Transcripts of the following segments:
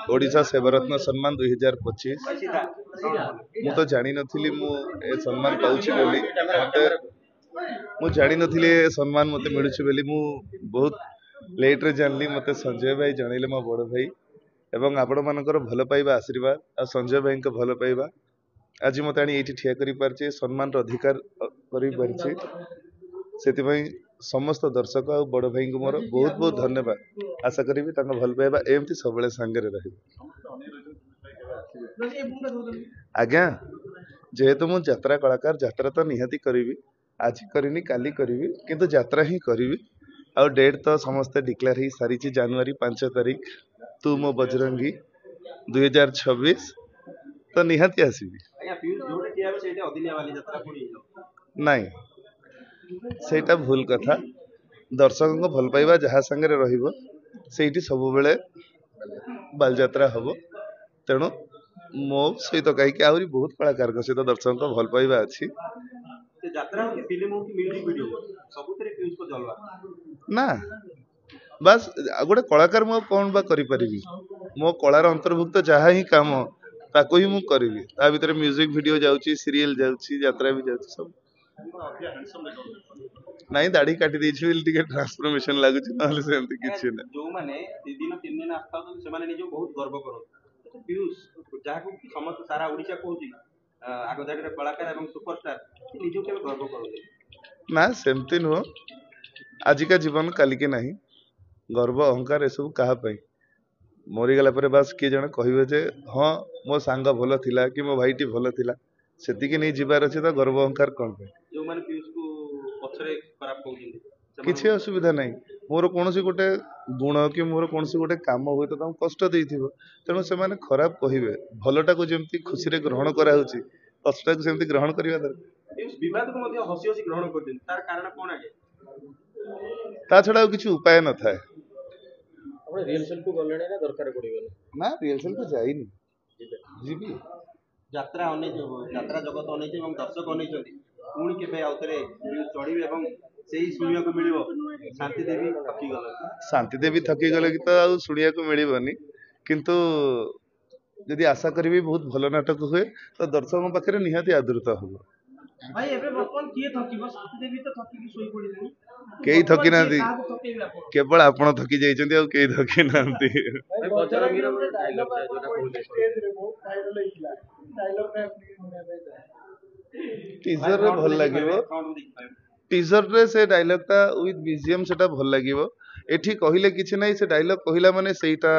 ओडिशा सेवारत्न सम्मान 2025 मु तो जानी नथिली मु ए सम्मान पाउछि बोली मते मु जानी नथिली ए सम्मान मते मिलुछि बोली मु बहुत लेट रे जानली मते संजय भाई जणैले मो बड़ भाई एवं आपण मानकर भल पाइबा आशीर्वाद आ संजय भाई को भल पाइबा आज मते आनी एठी ठिया करि पारछि सम्मान रो अधिकार करि पारछि सेति भाई समस्त दर्शक आ बड़ भाई को मोर बहुत बहुत धन्यवाद आशा करी भल पाइबा एमती सब सांगे रही आज्ञा जेहेतु मु यात्रा कलाकार यात्रा तो निहाती करी आज करनी काली करी किंतु यात्रा ही करी आ डेट तो समस्ते डिक्लेयर ही सारी जनवरी 5 तारीख तू मो बजरंगी 2026 तो निहाती आसबि नाई सेटा भूल कथा दर्शक को भल पाइबा जहाँ संगे रहिबो सेठी सब बेले बालयात्रा हम तेणु मो सहित कहीं आहरी बहुत कलाकार सहित दर्शक को भल पाइबा अच्छी ना बस गोटे कलाकार मो कौन बा करि परिबी मो कलार अंतर्भुक्त जहाँ ही काम ताको ही मु करिवि ता भीतर म्यूजिक वीडियो जाउची सीरियल जाउची यात्रा भी जाउची सब नहीं दाढ़ी काटी देछि बिल टिके ट्रांसफॉर्मेशन लागुची नहले सेमति किछि ना जो माने 3 दिन आस्था से माने निजो बहुत गर्व करो तो पीयूष जाको कि समस्त सारा ओडिसा कहूची आगोदारी कलाकार एवं सुपरस्टार निजो के गर्व करो ना सेमति नो आज का जीवन काली के नहीं गर्व अहंकार ए सब कहा पई मरी गला पर बस किए जने कहिबे जे हां मो सांग भलो थिला कि मो भाईटी भलो थिला सेति के नहीं जिबार अछि त गर्व अहंकार कोन पे जो माने पीयूष को पछरे खराब कहउची किसी असुविधा नहीं मोर कौन गोटे गुण कि मोर कौन गोटे कम हुए तो कष्ट देथिबो तेणु से माने खराब कहिबे भलटा को जेमती खुशी रे ग्रहण करा होची कष्ट को सेमती ग्रहण करिया दरकार इस विवाद को मध्ये हसी हसी ग्रहण कर दिन तार कारण कोन आगे ता छडा किछि उपाय न थाए आपण रिहर्सल को गलणे ना दरकार पड़िबो ना रिहर्सल को जाईनी जीबी यात्रा यात्रा जगत अनेक एवं दर्शक अनेक पुणी केबे आउतरे चढ़िबे एवं सेही सुनिया को मिलिबो शांति देवी थकी गले कि तो आ सुनिया को मिलबनी किंतु यदि आशा करी बहुत भल नाटक हुए तो दर्शक पाखे निहाती आदृत हम भाई एबे बर्तमान किए थकिबो शांति देवी तो थकी की सोई पड़िलेनी केही थकी नांती केवल आपण थकी जाइछन्ती आ केही थकी नांती भाई बजरंगी रो डायलॉग जोटा कहले स्टेज रे बहुत वायरल होइला डायलॉग रे टीजर रे भल लागिवो टीजर रे से डायलॉग ता विथ बीजीएम सेटा भल लागिवो एठी कहिले किछि नै से डायलॉग कहिला माने सेटा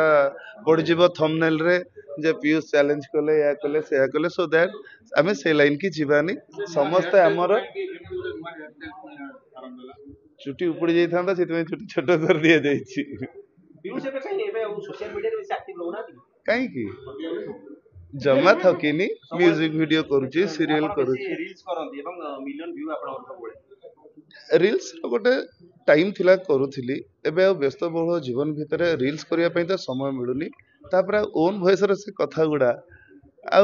पड़ जिवो थंबनेल रे जे पीयूष चैलेंज कले या कले से या कले सो दैट आमे से लाइन की जीवानी समस्त हमर छुट्टी उपड़ी जाई थांदा सेतमे छुट्टी छोट कर दिया जाईछि पीयूष एबे कहीं एबे सोशल मीडिया रे एक्टिव रहना काई की जमा थकिनी म्यूजिक वीडियो करूची सीरियल करूची रील्स करंती एवं मिलियन व्यू आपण सब बोले रील्स गोटे टाइम थिला करूथिली एबे व्यस्त बहुल जीवन भितर रील्स करिया पई त समय मिलुनी तापर ओन वॉइस रे से कथा गुडा आ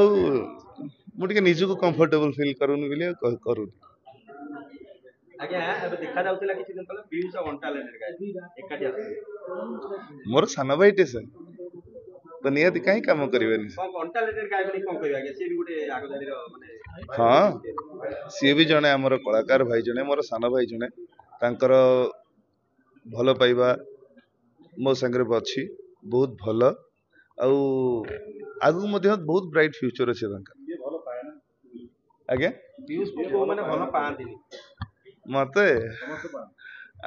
मुटिके निजु को कंफर्टेबल फील करूनी बिले करूनी आज्ञा एबे देखा जाउतला किछि दिन पहले पीयूष और घंटा लेने गाय एकाठी आसे मोर साना भाईटे से तो नियति काई काम करिवेनी घंटा लेने गाय बनी कोन करिया के से भी गुटे आगदारी रो माने हां सी भी जने हमर कलाकार भाई जने मोर साना भाई जने तांकर भलो पाइबा मो संगे अछि बहुत भलो आ आगु मध्ये बहुत ब्राइट फ्यूचर अछि तांका ये भलो पाए ना आगे पीयूष को माने भलो पांतिनी मते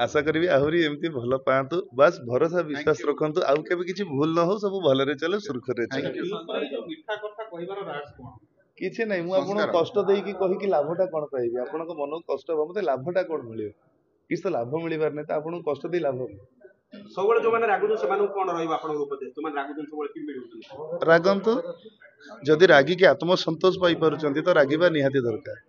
आशा करी आहरी एमती भल पातु बस भरोसा विश्वास रखंतु आउ केबे किछि भूल न हो सब भलरे चले सुरखरे चले मिठा कथा कहिबार राज कोन किछि नै मु आपन कष्ट देई की कहि की लाभटा कोन पाइबी आपन को मन कष्ट मते लाभटा कोन मिलियो किछ तो लाभ मिलिबार नै त आपन कष्ट देई लाभ सबले जो माने रागु से मानु कोन रहइबा आपन उपदेश तो माने रागु सबले कि मिलुछन रागंतु जदि रागी के आत्मसंतोष पाई पारुचंती तो रागीबा निहाती दरकार